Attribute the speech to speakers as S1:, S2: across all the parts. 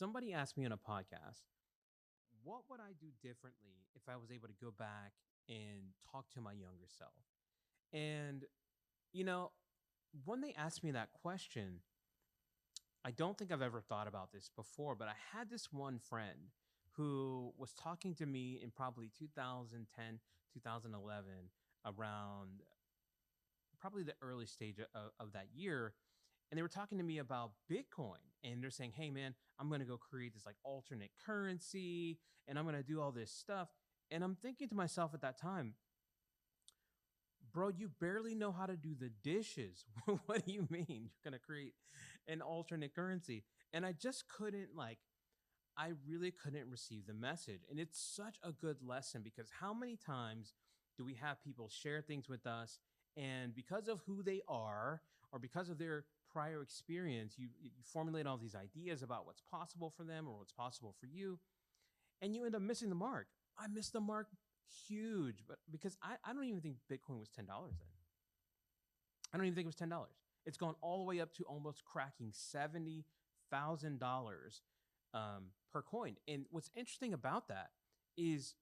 S1: Somebody asked me on a podcast, what would I do differently if I was able to go back and talk to my younger self? And, you know, when they asked me that question, I don't think I've ever thought about this before, but I had this one friend who was talking to me in probably 2010, 2011, around probably the early stage of that year. And they were talking to me about Bitcoin. And they're saying, hey, man, I'm going to go create this like alternate currency and I'm going to do all this stuff. And I'm thinking to myself at that time, bro, you barely know how to do the dishes. What do you mean you're going to create an alternate currency? And I just couldn't like, I really couldn't receive the message. And it's such a good lesson because how many times do we have people share things with us and because of who they are or because of their prior experience, you formulate all these ideas about what's possible for them or what's possible for you, and you end up missing the mark. I missed the mark huge, but because I don't even think Bitcoin was $10 then. I don't even think it was $10. It's gone all the way up to almost cracking $70,000 per coin. And what's interesting about that is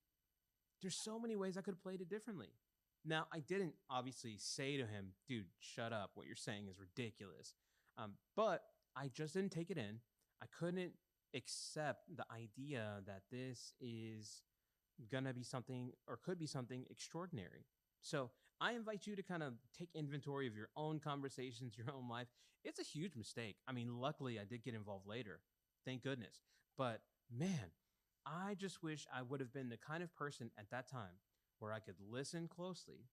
S1: there's so many ways I could have played it differently. Now, I didn't obviously say to him, dude, shut up. What you're saying is ridiculous. But I just didn't take it in. I couldn't accept the idea that this is going to be something or could be something extraordinary. So I invite you to kind of take inventory of your own conversations, your own life. It's a huge mistake. I mean, luckily, I did get involved later. Thank goodness. But man, I just wish I would have been the kind of person at that time where I could listen closely.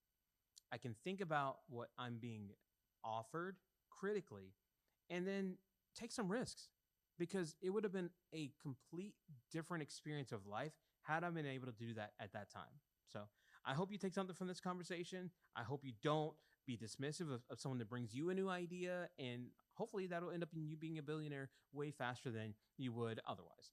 S1: I can think about what I'm being offered critically and then take some risks because it would have been a complete different experience of life had I been able to do that at that time. So I hope you take something from this conversation. I hope you don't be dismissive of someone that brings you a new idea. And hopefully that'll end up in you being a billionaire way faster than you would otherwise.